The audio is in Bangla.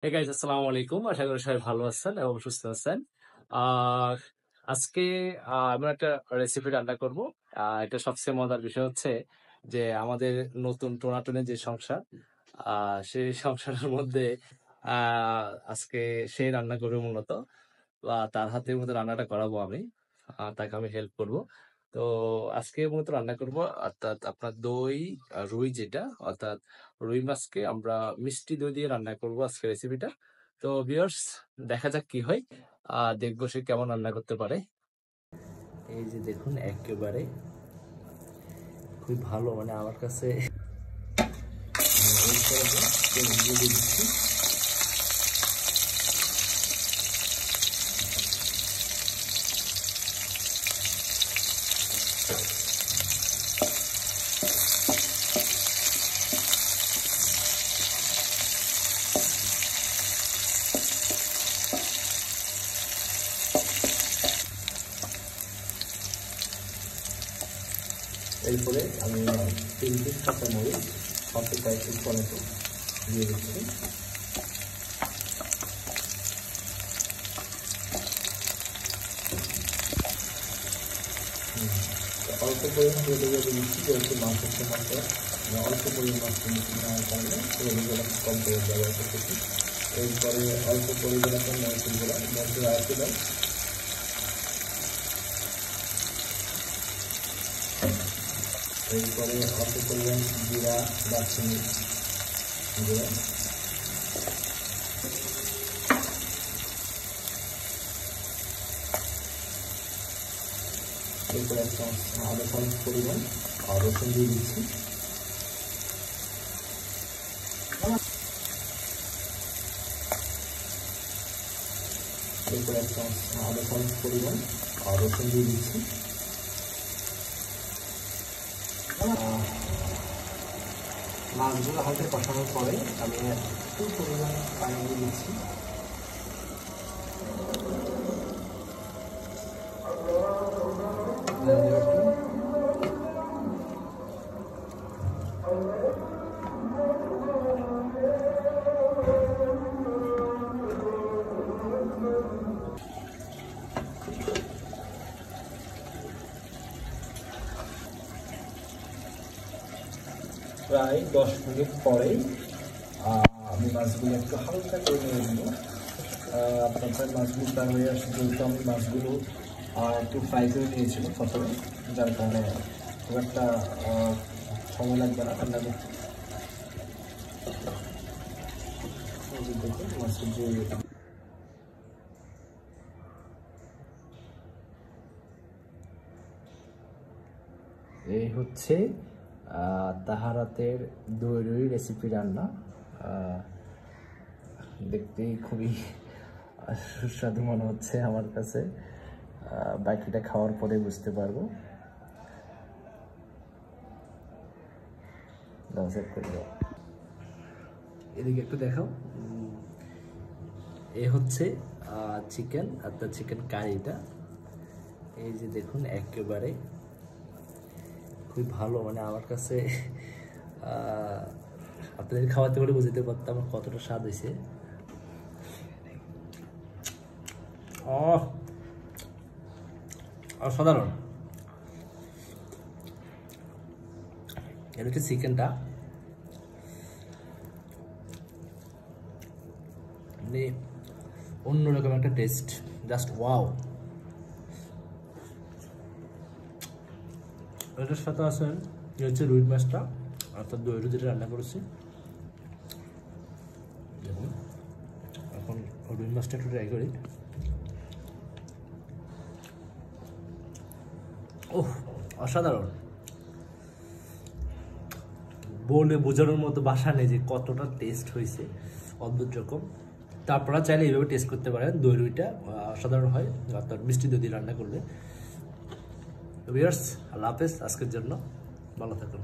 হে গাইস, আসসালামু আলাইকুম। আশা করি সবাই ভালো আছেন এবং সুস্থ আছেন। আহ আজকে আমরা একটা রেসিপি রান্না করব। এটা সবচেয়ে মজার বিষয় হচ্ছে যে আমাদের নতুন টোনাটনের যে সংসার, সেই সংসারের মধ্যে আজকে সে রান্না করবে মূলত। তার হাতের মধ্যে রান্নাটা করাবো আমি। তাকে আমি হেল্প করব। তো আজকে মূলত রান্না করব অর্থাৎ আপনার দই, রুই যেটা অর্থাৎ রুই মাছকে আমরা মিষ্টি দই দিয়ে রান্না করব আজকে রেসিপিটা। তো ভিউয়ার্স, দেখা যাক কি হয়। দেখবো সে কেমন রান্না করতে পারে। এই যে দেখুন, একেবারে খুব ভালো, মানে আমার কাছে এরপরে আমি 3 পিস কাঁচামরিচ, অল্প কয়েকটি টমেটো দিয়ে দিচ্ছি। অল্প পরিমাণ রোদে রোদে দিচ্ছি, যেহেতু মাছ হচ্ছে মাত্র অল্প পরিমাণ মাছ নেওয়ার কারণে রোদে জল কম করে ব্যবহার করতেছি। এরপরে অল্প পরিমাণ একটা মরিচের গুঁড়া মধ্যে আরেকটু দেয়। এরপরে অল্প পরিমাণ জিরা, দারচিনি গুঁড়া, এরপরে একটা আধা চামচ পরিমাণ রসুন দিয়ে দিচ্ছি। এরপরে একটা আধা চামচ পরিমাণ রসুন দিয়ে দিচ্ছি। মাছগুলো হালকা কষানোর পরে আমি একটু পরিমাণ পানি দিয়ে দিচ্ছি। প্রায় 10 মিনিট পরেই আমি মাছগুলো একটু হালকা করে নিয়ে নেব। আপনার প্রায় মাছগুলো প্রায় হয়ে আসছে, যেহেতু আমি মাছগুলো একটু ফ্রাই করে নিয়েছিলাম প্রথমে, যার কারণে খুব একটা সময় লাগবে না রান্না করতে। দেখুন মাছের যে এই হচ্ছে তাহারাতের দই রুই রেসিপি রান্না। দেখতেই খুবই সুস্বাদু মনে হচ্ছে আমার কাছে। বাকিটা খাওয়ার পরে বুঝতে পারবো। এদিকে একটু দেখাও। এ হচ্ছে চিকেন, অর্থাৎ চিকেন কারিটা। এই যে দেখুন, একেবারে খুবই ভালো, মানে আমার কাছে আপনাদের খাওয়াতে বলে বুঝতে পারতাম কতটা স্বাদ হয়েছে। অসাধারণ। এটা হচ্ছে চিকেনটা, মানে অন্যরকম একটা টেস্ট, জাস্ট ওয়াও। এটার সাথে আছে হচ্ছে রুই মাছটা, অর্থাৎ দই রুই যেটা রান্না করেছি। দেখুন, এখন রুই মাছটা একটু ট্রাই করি। ওহ, অসাধারণ। বলে বোঝানোর মতো ভাষা নেই যে কতটা টেস্ট হয়েছে, অদ্ভুত রকম। তা আপনারা চাইলে এইভাবে টেস্ট করতে পারেন। দই রুইটা অসাধারণ হয়, অর্থাৎ মিষ্টি দই দিয়ে রান্না করলে। ভিউয়ার্স, আল্লাহ হাফেজ। আজকের জন্য ভালো থাকুন।